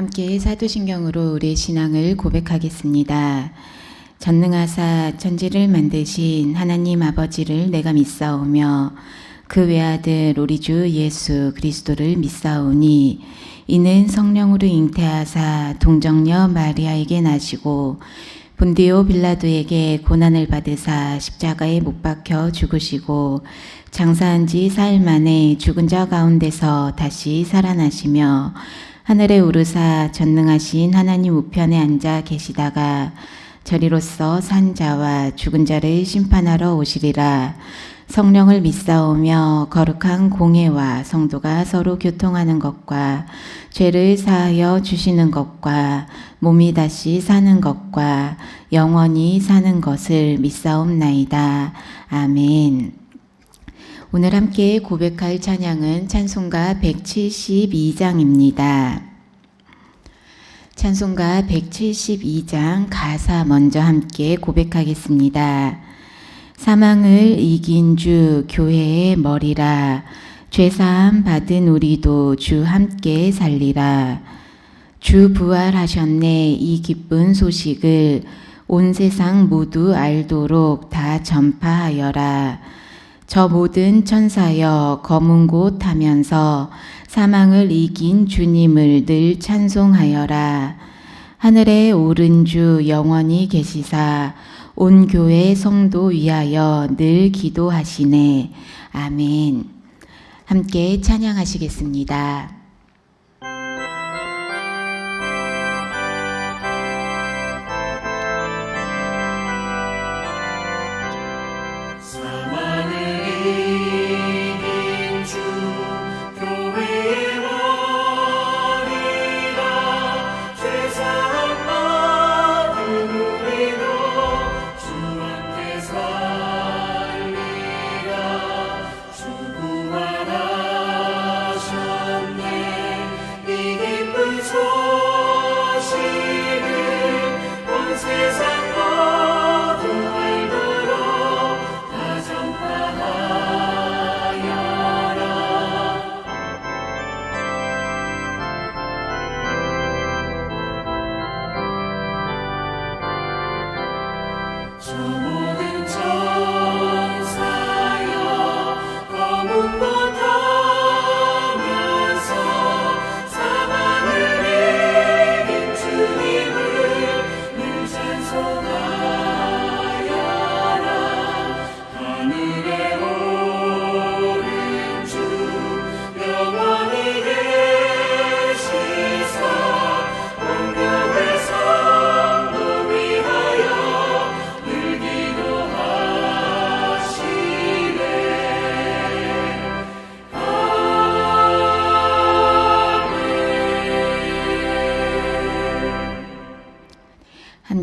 함께 사도신경으로 우리의 신앙을 고백하겠습니다. 전능하사 천지를 만드신 하나님 아버지를 내가 믿사오며 그 외아들 우리 주 예수 그리스도를 믿사오니 이는 성령으로 잉태하사 동정녀 마리아에게 나시고 본디오 빌라도에게 고난을 받으사 십자가에 못 박혀 죽으시고 장사한 지 사흘 만에 죽은 자 가운데서 다시 살아나시며 하늘에 오르사 전능하신 하나님 우편에 앉아 계시다가 저리로서 산 자와 죽은 자를 심판하러 오시리라. 성령을 믿사오며 거룩한 공회와 성도가 서로 교통하는 것과 죄를 사하여 주시는 것과 몸이 다시 사는 것과 영원히 사는 것을 믿사옵나이다. 아멘. 오늘 함께 고백할 찬양은 찬송가 172장입니다. 찬송가 172장 가사 먼저 함께 고백하겠습니다. 사망을 이긴 주 교회의 머리라. 죄사함 받은 우리도 주 함께 살리라. 주 부활하셨네. 이 기쁜 소식을 온 세상 모두 알도록 다 전파하여라. 저 모든 천사여 검은 곳 타면서 사망을 이긴 주님을 늘 찬송하여라. 하늘에 오른 주 영원히 계시사 온 교회 성도 위하여 늘 기도하시네. 아멘. 함께 찬양하시겠습니다.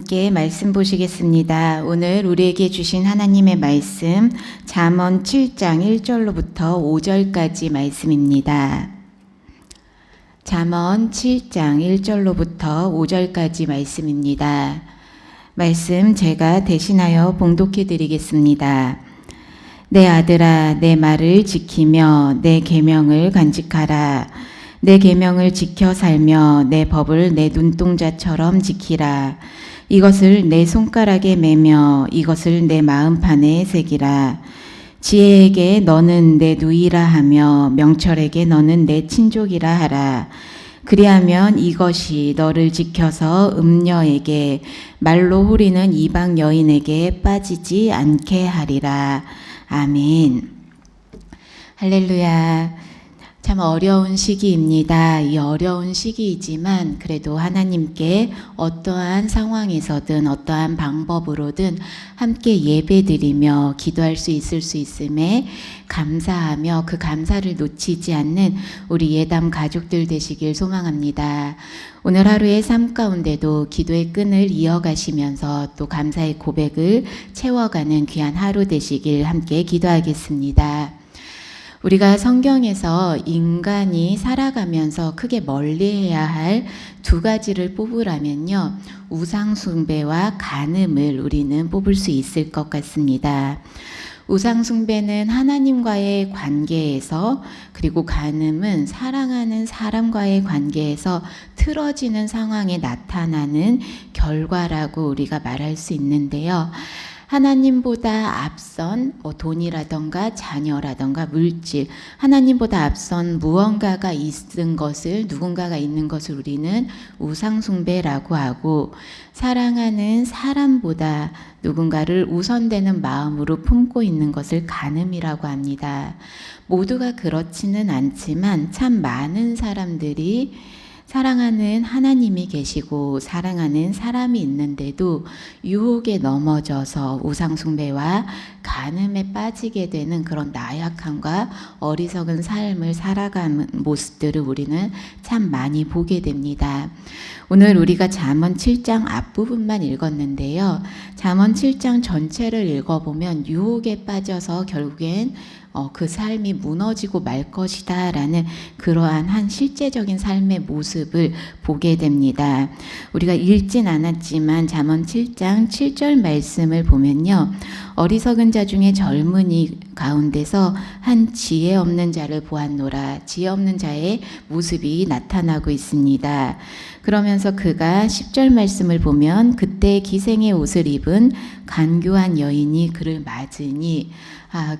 함께 말씀 보시겠습니다. 오늘 우리에게 주신 하나님의 말씀 잠언 7장 1절로부터 5절까지 말씀입니다. 잠언 7장 1절로부터 5절까지 말씀입니다. 말씀 제가 대신하여 봉독해 드리겠습니다. 내 아들아 내 말을 지키며 내 계명을 간직하라. 내 계명을 지켜 살며 내 법을 내 눈동자처럼 지키라. 이것을 내 손가락에 매며 이것을 내 마음판에 새기라. 지혜에게 너는 내 누이라 하며 명철에게 너는 내 친족이라 하라. 그리하면 이것이 너를 지켜서 음녀에게 말로 후리는 이방 여인에게 빠지지 않게 하리라. 아멘. 할렐루야. 참 어려운 시기입니다. 이 어려운 시기이지만 그래도 하나님께 어떠한 상황에서든 어떠한 방법으로든 함께 예배드리며 기도할 수 있음에 감사하며 그 감사를 놓치지 않는 우리 예담 가족들 되시길 소망합니다. 오늘 하루의 삶 가운데도 기도의 끈을 이어가시면서 또 감사의 고백을 채워가는 귀한 하루 되시길 함께 기도하겠습니다. 우리가 성경에서 인간이 살아가면서 크게 멀리해야 할 두 가지를 뽑으라면요. 우상 숭배와 간음을 우리는 뽑을 수 있을 것 같습니다. 우상숭배는 하나님과의 관계에서, 그리고 간음은 사랑하는 사람과의 관계에서 틀어지는 상황에 나타나는 결과라고 우리가 말할 수 있는데요. 하나님보다 앞선 돈이라던가 자녀라던가 물질, 하나님보다 앞선 무언가가 있는 것을, 누군가가 있는 것을 우리는 우상숭배라고 하고, 사랑하는 사람보다 누군가를 우선되는 마음으로 품고 있는 것을 간음이라고 합니다. 모두가 그렇지는 않지만 참 많은 사람들이 사랑하는 하나님이 계시고 사랑하는 사람이 있는데도 유혹에 넘어져서 우상숭배와 간음에 빠지게 되는 그런 나약함과 어리석은 삶을 살아가는 모습들을 우리는 참 많이 보게 됩니다. 오늘 우리가 잠언 7장 앞부분만 읽었는데요. 잠언 7장 전체를 읽어보면 유혹에 빠져서 결국엔 그 삶이 무너지고 말 것이다 라는 그러한 한 실제적인 삶의 모습을 보게 됩니다. 우리가 읽진 않았지만 잠언 7장 7절 말씀을 보면요. 어리석은 자 중에 젊은이 가운데서 한 지혜 없는 자를 보았노라. 지혜 없는 자의 모습이 나타나고 있습니다. 그러면서 그가 10절 말씀을 보면 그때 기생의 옷을 입은 간교한 여인이 그를 맞으니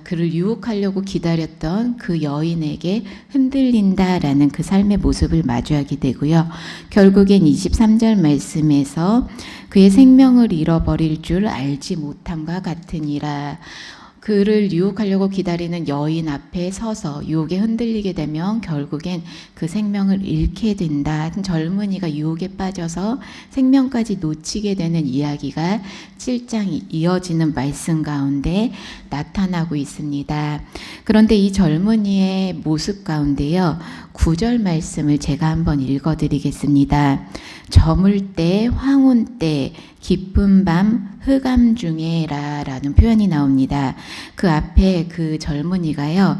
그를 유혹하려고 기다렸던 그 여인에게 흔들린다라는 그 삶의 모습을 마주하게 되고요. 결국엔 23절 말씀에서 그의 생명을 잃어버릴 줄 알지 못함과 같으니라. 그를 유혹하려고 기다리는 여인 앞에 서서 유혹에 흔들리게 되면 결국엔 그 생명을 잃게 된다. 젊은이가 유혹에 빠져서 생명까지 놓치게 되는 이야기가 7장 이어지는 말씀 가운데 나타나고 있습니다. 그런데 이 젊은이의 모습 가운데요. 9절 말씀을 제가 한번 읽어드리겠습니다. 저물 때, 황혼 때, 깊은 밤, 흑암 중에라 라는 표현이 나옵니다. 그 앞에 그 젊은이가요.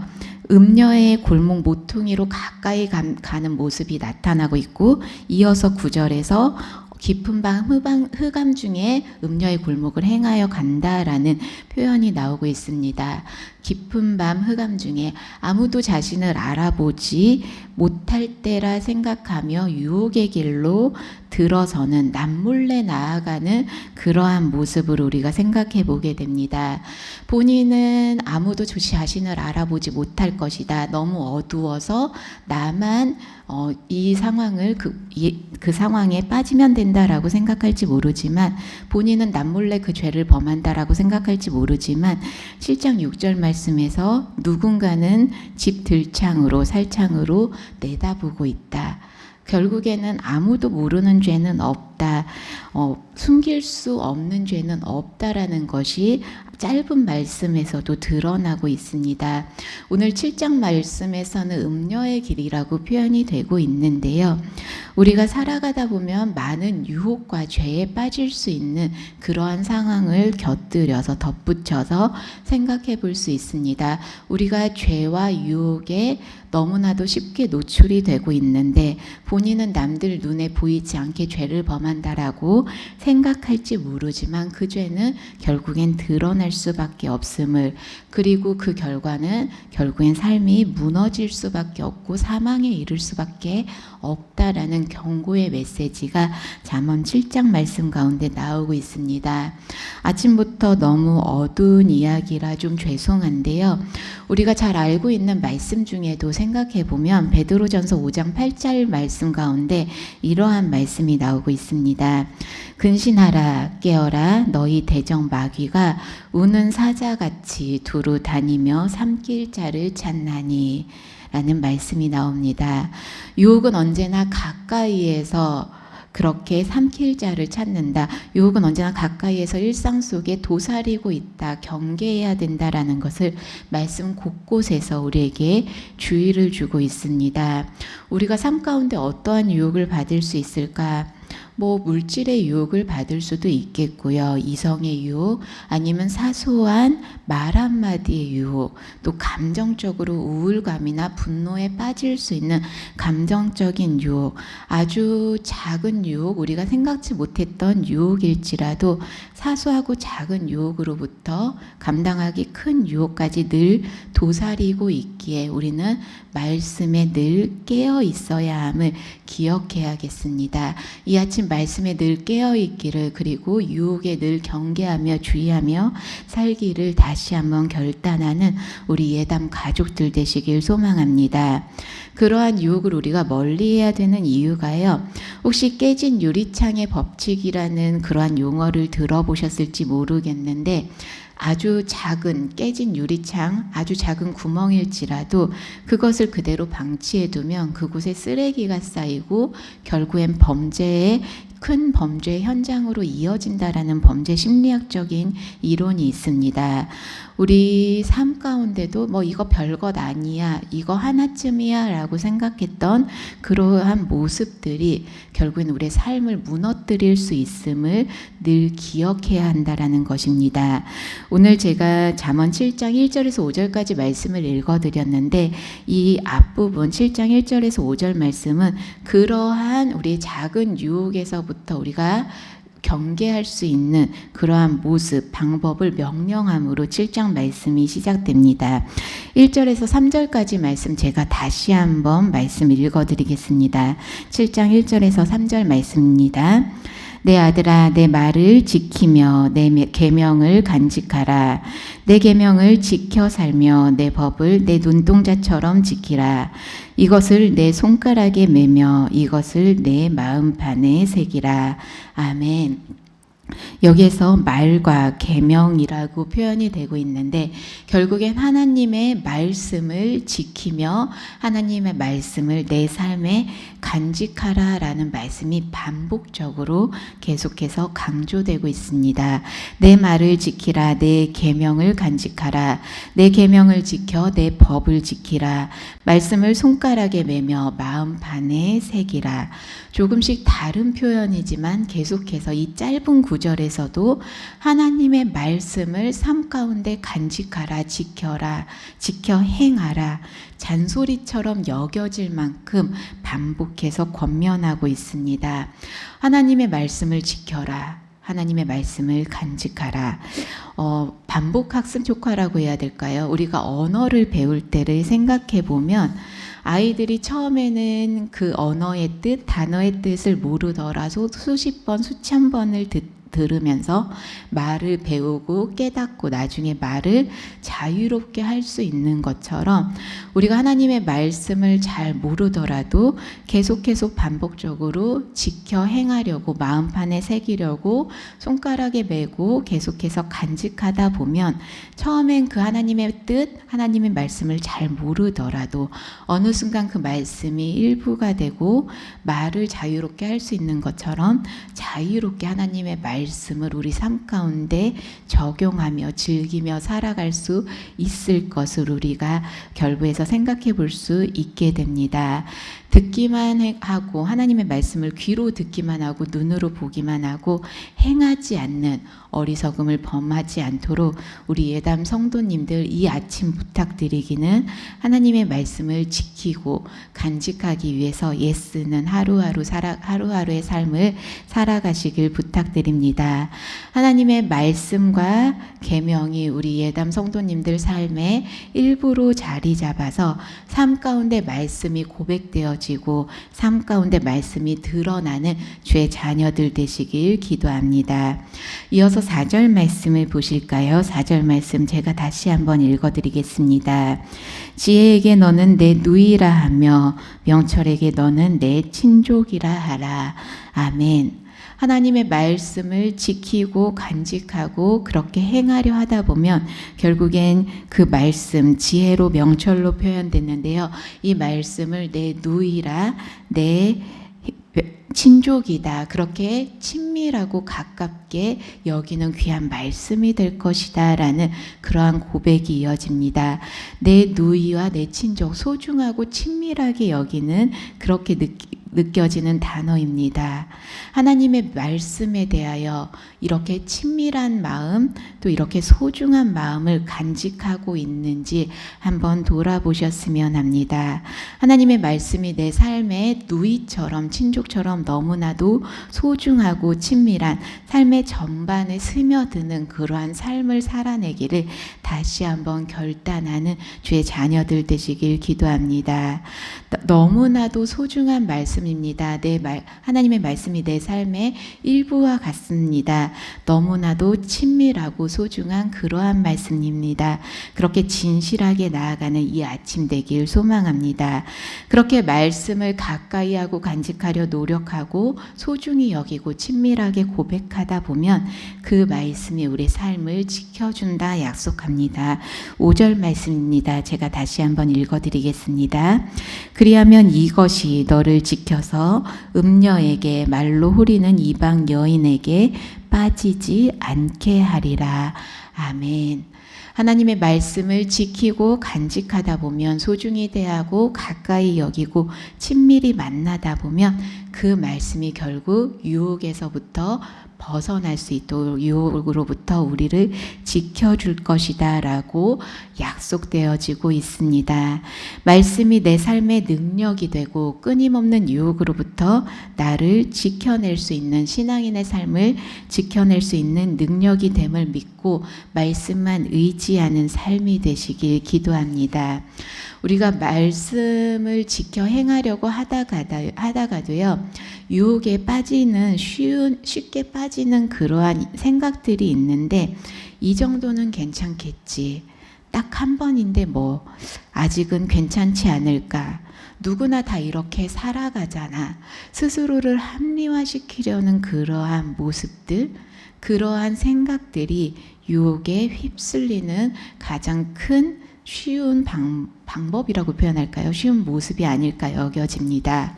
음녀의 골목 모퉁이로 가까이 가는 모습이 나타나고 있고, 이어서 9절에서 깊은 밤 흑암 중에 음녀의 골목을 행하여 간다라는 표현이 나오고 있습니다. 깊은 밤 흑암 중에 아무도 자신을 알아보지 못할 때라 생각하며 유혹의 길로 들어서는 남몰래 나아가는 그러한 모습을 우리가 생각해 보게 됩니다. 본인은 아무도 자신을 알아보지 못할 것이다. 너무 어두워서 나만 이 상황을 그 상황에 빠지면 된다라고 생각할지 모르지만, 본인은 남몰래 그 죄를 범한다라고 생각할지 모르지만 7장 6절 말씀에서 누군가는 집 들창으로 살창으로 내다보고 있다. 결국에는 아무도 모르는 죄는 없다. 숨길 수 없는 죄는 없다라는 것이 짧은 말씀에서도 드러나고 있습니다. 오늘 7장 말씀에서는 음녀의 길이라고 표현이 되고 있는데요. 우리가 살아가다 보면 많은 유혹과 죄에 빠질 수 있는 그러한 상황을 곁들여서 덧붙여서 생각해 볼 수 있습니다. 우리가 죄와 유혹에 너무나도 쉽게 노출이 되고 있는데 본인은 남들 눈에 보이지 않게 죄를 범한다라고 생각할지 모르지만 그 죄는 결국엔 드러날 수밖에 없음을, 그리고 그 결과는 결국엔 삶이 무너질 수밖에 없고 사망에 이를 수밖에 없다라는 경고의 메시지가 잠언 7장 말씀 가운데 나오고 있습니다. 아침부터 너무 어두운 이야기라 좀 죄송한데요. 우리가 잘 알고 있는 말씀 중에도 생각해 보면 베드로전서 5장 8절 말씀 가운데 이러한 말씀이 나오고 있습니다. 근신하라 깨어라 너희 대적 마귀가 우는 사자같이 두루 다니며 삼킬 자를 찾나니 라는 말씀이 나옵니다. 유혹은 언제나 가까이에서 그렇게 삼킬 자를 찾는다. 유혹은 언제나 가까이에서 일상 속에 도사리고 있다. 경계해야 된다라는 것을 말씀 곳곳에서 우리에게 주의를 주고 있습니다. 우리가 삶 가운데 어떠한 유혹을 받을 수 있을까? 뭐 물질의 유혹을 받을 수도 있겠고요. 이성의 유혹, 아니면 사소한 말 한마디의 유혹, 또 감정적으로 우울감이나 분노에 빠질 수 있는 감정적인 유혹, 아주 작은 유혹, 우리가 생각지 못했던 유혹일지라도 사소하고 작은 유혹으로부터 감당하기 큰 유혹까지 늘 도사리고 있기에 우리는 말씀에 늘 깨어 있어야 함을 기억해야겠습니다. 이 아침 말씀에 늘 깨어 있기를, 그리고 유혹에 늘 경계하며 주의하며 살기를 다시 한번 결단하는 우리 예담 가족들 되시길 소망합니다. 그러한 유혹을 우리가 멀리해야 되는 이유가요, 혹시 깨진 유리창의 법칙이라는 그러한 용어를 들어보셨을지 모르겠는데, 아주 작은 깨진 유리창, 아주 작은 구멍일지라도 그것을 그대로 방치해두면 그곳에 쓰레기가 쌓이고 결국엔 큰 범죄의 현장으로 이어진다라는 범죄 심리학적인 이론이 있습니다. 우리 삶 가운데도 뭐 이거 별것 아니야, 이거 하나쯤이야 라고 생각했던 그러한 모습들이 결국엔 우리의 삶을 무너뜨릴 수 있음을 늘 기억해야 한다라는 것입니다. 오늘 제가 잠언 7장 1절에서 5절까지 말씀을 읽어드렸는데, 이 앞부분 7장 1절에서 5절 말씀은 그러한 우리의 작은 유혹에서부터 우리가 경계할 수 있는 그러한 모습, 방법을 명령함으로 7장 말씀이 시작됩니다. 1절에서 3절까지 말씀 제가 다시 한번 말씀 읽어드리겠습니다. 7장 1절에서 3절 말씀입니다. 내 아들아, 내 말을 지키며 내 계명을 간직하라. 내 계명을 지켜 살며 내 법을 내 눈동자처럼 지키라. 이것을 내 손가락에 매며 이것을 내 마음판에 새기라. 아멘. 여기에서 말과 계명이라고 표현이 되고 있는데, 결국엔 하나님의 말씀을 지키며 하나님의 말씀을 내 삶에 간직하라 라는 말씀이 반복적으로 계속해서 강조되고 있습니다. 내 말을 지키라, 내 계명을 간직하라, 내 계명을 지켜 내 법을 지키라, 말씀을 손가락에 매며 마음판에 새기라. 조금씩 다른 표현이지만 계속해서 이 짧은 구절에서도 하나님의 말씀을 삶 가운데 간직하라, 지켜라, 지켜 행하라, 잔소리처럼 여겨질 만큼 반복해서 권면하고 있습니다. 하나님의 말씀을 지켜라, 하나님의 말씀을 간직하라. 반복 학습 효과라고 해야 될까요? 우리가 언어를 배울 때를 생각해 보면 아이들이 처음에는 그 언어의 뜻, 단어의 뜻을 모르더라도 수십 번, 수천 번을 들으면서 말을 배우고 깨닫고 나중에 말을 자유롭게 할 수 있는 것처럼, 우리가 하나님의 말씀을 잘 모르더라도 계속해서 반복적으로 지켜 행하려고, 마음판에 새기려고 손가락에 메고 계속해서 간직하다 보면 처음엔 그 하나님의 뜻, 하나님의 말씀을 잘 모르더라도 어느 순간 그 말씀이 일부가 되고 말을 자유롭게 할 수 있는 것처럼 자유롭게 하나님의 말씀을 우리 삶 가운데 적용하며 즐기며 살아갈 수 있을 것을 우리가 결부해서 생각해 볼 수 있게 됩니다. 듣기만 하고, 하나님의 말씀을 귀로 듣기만 하고 눈으로 보기만 하고 행하지 않는 어리석음을 범하지 않도록 우리 예담 성도님들 이 아침 부탁드리기는, 하나님의 말씀을 지키고 간직하기 위해서 애쓰는 하루하루의 삶을 살아가시길 부탁드립니다. 하나님의 말씀과 계명이 우리 예담 성도님들 삶의 일부로 자리 잡아서 삶 가운데 말씀이 고백되어지고 삶 가운데 말씀이 드러나는 주의 자녀들 되시길 기도합니다. 이어서 4절 말씀을 보실까요? 4절 말씀 제가 다시 한번 읽어드리겠습니다. 지혜에게 너는 내 누이라 하며 명철에게 너는 내 친족이라 하라. 아멘. 하나님의 말씀을 지키고 간직하고 그렇게 행하려 하다 보면 결국엔 그 말씀, 지혜로 명철로 표현됐는데요. 이 말씀을 내 누이라, 내 친족이다, 그렇게 친밀하고 가깝게 여기는 귀한 말씀이 될 것이다 라는 그러한 고백이 이어집니다. 내 누이와 내 친족, 소중하고 친밀하게 여기는, 그렇게 느껴지는 단어입니다. 하나님의 말씀에 대하여 이렇게 친밀한 마음, 또 이렇게 소중한 마음을 간직하고 있는지 한번 돌아보셨으면 합니다. 하나님의 말씀이 내 삶의 누이처럼, 친족처럼 너무나도 소중하고 친밀한 삶의 전반에 스며드는 그러한 삶을 살아내기를 다시 한번 결단하는 주의 자녀들 되시길 기도합니다. 너무나도 소중한 말씀입니다. 하나님의 말씀이 내 삶의 일부와 같습니다. 너무나도 친밀하고 소중한 그러한 말씀입니다. 그렇게 진실하게 나아가는 이 아침 되길 소망합니다. 그렇게 말씀을 가까이 하고 간직하려 노력하고 소중히 여기고 친밀하게 고백하다 보면 그 말씀이 우리 삶을 지켜준다 약속합니다. 5절 말씀입니다. 제가 다시 한번 읽어드리겠습니다. 그리하면 이것이 너를 지켜서 음녀에게 말로 후리는 이방 여인에게 빠지지 않게 하리라. 아멘. 하나님의 말씀을 지키고 간직하다 보면, 소중히 대하고 가까이 여기고 친밀히 만나다 보면 그 말씀이 결국 유혹에서부터 벗어날 수 있도록, 유혹으로부터 우리를 지켜줄 것이다 라고 약속되어지고 있습니다. 말씀이 내 삶의 능력이 되고 끊임없는 유혹으로부터 나를 지켜낼 수 있는, 신앙인의 삶을 지켜낼 수 있는 능력이 됨을 믿고 말씀만 의지하는 삶이 되시길 기도합니다. 우리가 말씀을 지켜 행하려고 하다가도요, 유혹에 빠지는, 쉽게 빠지는 그러한 생각들이 있는데, 이 정도는 괜찮겠지. 딱 한 번인데 뭐 아직은 괜찮지 않을까. 누구나 다 이렇게 살아가잖아. 스스로를 합리화시키려는 그러한 모습들, 그러한 생각들이 유혹에 휩쓸리는 가장 큰 쉬운 방법이라고 표현할까요? 쉬운 모습이 아닐까 여겨집니다.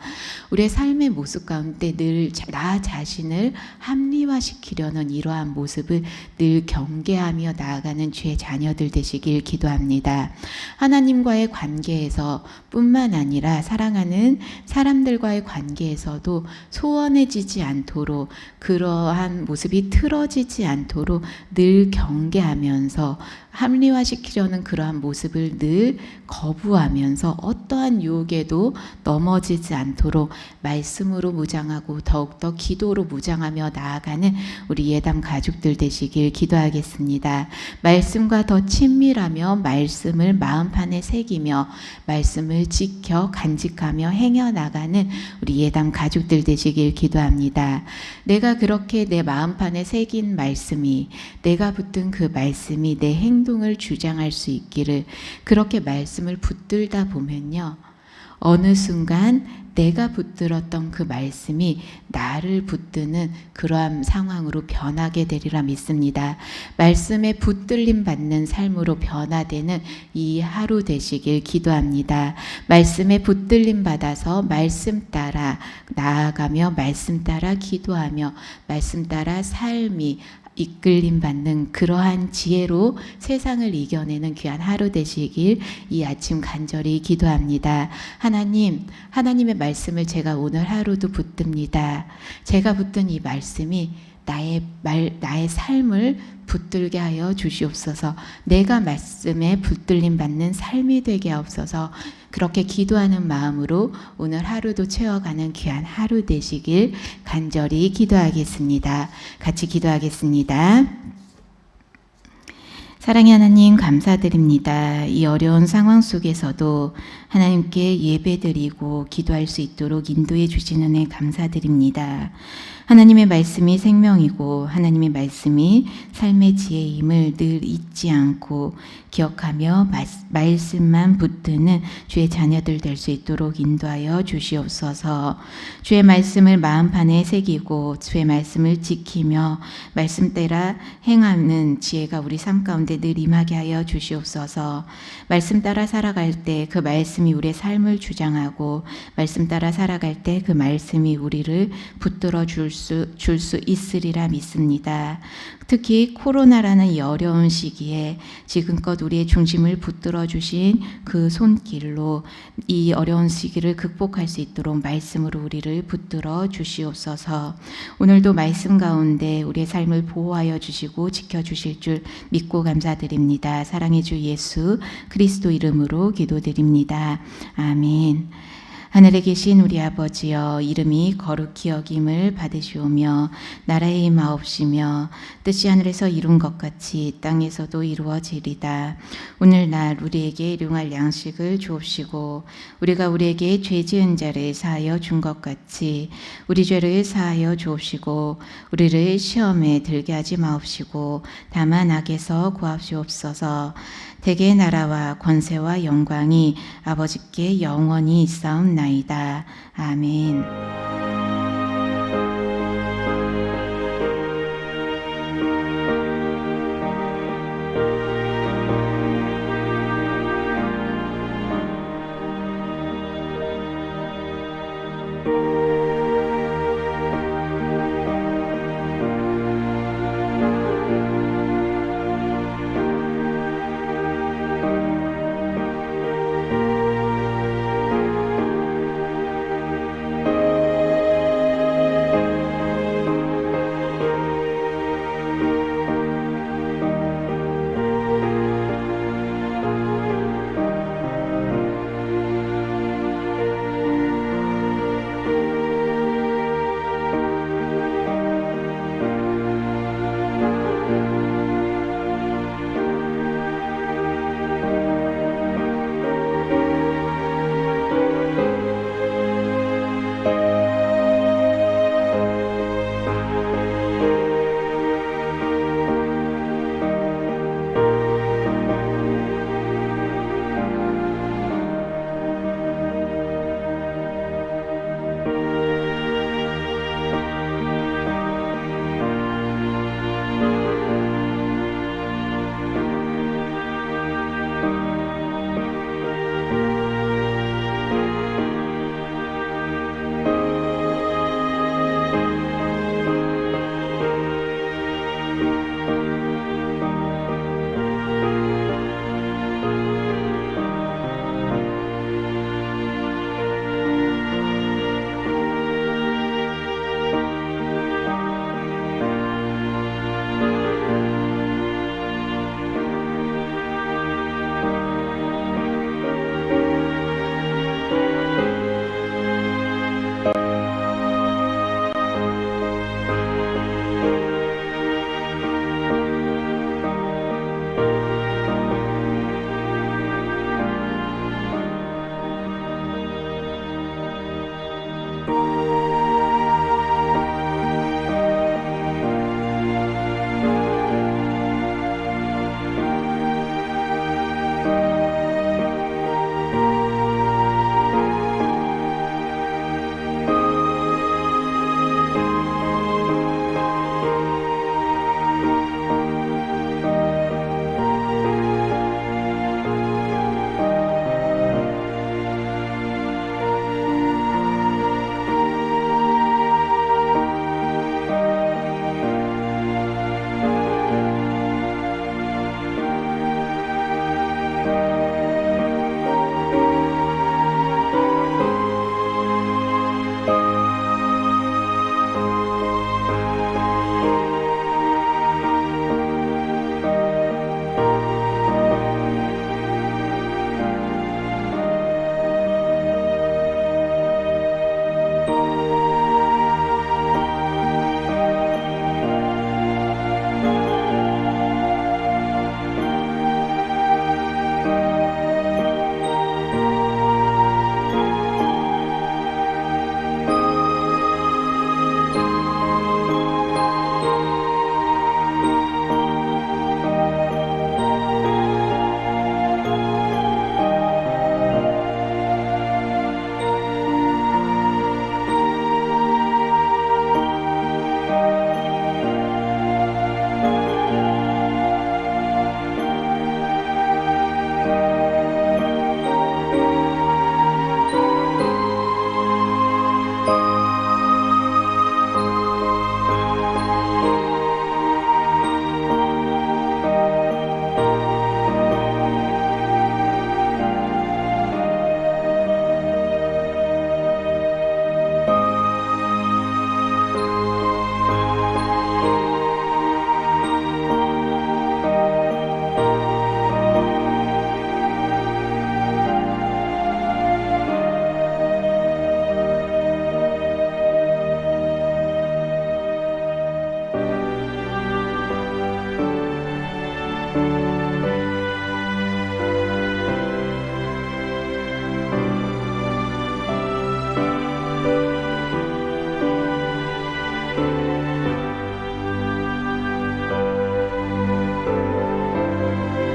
우리의 삶의 모습 가운데 늘 나 자신을 합리화시키려는 이러한 모습을 늘 경계하며 나아가는 주의 자녀들 되시길 기도합니다. 하나님과의 관계에서 뿐만 아니라 사랑하는 사람들과의 관계에서도 소원해지지 않도록, 그러한 모습이 틀어지지 않도록 늘 경계하면서 합리화시키려는 그러한 모습을 늘 거부하면서 어떠한 유혹에도 넘어지지 않도록 말씀으로 무장하고 더욱더 기도로 무장하며 나아가는 우리 예담 가족들 되시길 기도하겠습니다. 말씀과 더 친밀하며 말씀을 마음판에 새기며 말씀을 지켜 간직하며 행여나가는 우리 예담 가족들 되시길 기도합니다. 내가 그렇게 내 마음판에 새긴 말씀이, 내가 붙든 그 말씀이 내 행동을 주장할 수 있기를, 그렇게 말씀을 붙들다 보면요, 어느 순간 내가 붙들었던 그 말씀이 나를 붙드는 그러한 상황으로 변하게 되리라 믿습니다. 말씀에 붙들림 받는 삶으로 변화되는 이 하루 되시길 기도합니다. 말씀에 붙들림 받아서 말씀 따라 나아가며 말씀 따라 기도하며 말씀 따라 삶이 이끌림 받는 그러한 지혜로 세상을 이겨내는 귀한 하루 되시길 이 아침 간절히 기도합니다. 하나님의 말씀을 제가 오늘 하루도 붙듭니다. 제가 붙든 이 말씀이 나의 삶을 붙들게 하여 주시옵소서. 내가 말씀에 붙들림 받는 삶이 되게 하옵소서. 그렇게 기도하는 마음으로 오늘 하루도 채워가는 귀한 하루 되시길 간절히 기도하겠습니다. 같이 기도하겠습니다. 사랑의 하나님, 감사드립니다. 이 어려운 상황 속에서도 하나님께 예배드리고 기도할 수 있도록 인도해 주시는 애 감사드립니다. 하나님의 말씀이 생명이고 하나님의 말씀이 삶의 지혜임을 늘 잊지 않고 기억하며 말씀만 붙드는 주의 자녀들 될 수 있도록 인도하여 주시옵소서. 주의 말씀을 마음판에 새기고 주의 말씀을 지키며 말씀 따라 행하는 지혜가 우리 삶 가운데 늘 임하게 하여 주시옵소서. 말씀 따라 살아갈 때 그 말씀 말씀이 우리의 삶을 주장하고 말씀 따라 살아갈 때 그 말씀이 우리를 붙들어 줄 수 있으리라 믿습니다. 특히 코로나라는 이 어려운 시기에 지금껏 우리의 중심을 붙들어 주신 그 손길로 이 어려운 시기를 극복할 수 있도록 말씀으로 우리를 붙들어 주시옵소서. 오늘도 말씀 가운데 우리의 삶을 보호하여 주시고 지켜주실 줄 믿고 감사드립니다. 사랑의 주 예수 그리스도 이름으로 기도드립니다. 아멘. 하늘에 계신 우리 아버지여, 이름이 거룩히 여김을 받으시오며 나라의 임하옵시며 뜻이 하늘에서 이룬 것 같이 땅에서도 이루어지리다. 오늘날 우리에게 일용할 양식을 주옵시고 우리가 우리에게 죄 지은 자를 사하여 준 것 같이 우리 죄를 사하여 주옵시고 우리를 시험에 들게 하지 마옵시고 다만 악에서 구하시옵소서. 대개의 나라와 권세와 영광이 아버지께 영원히 있사옵나이다. 아멘.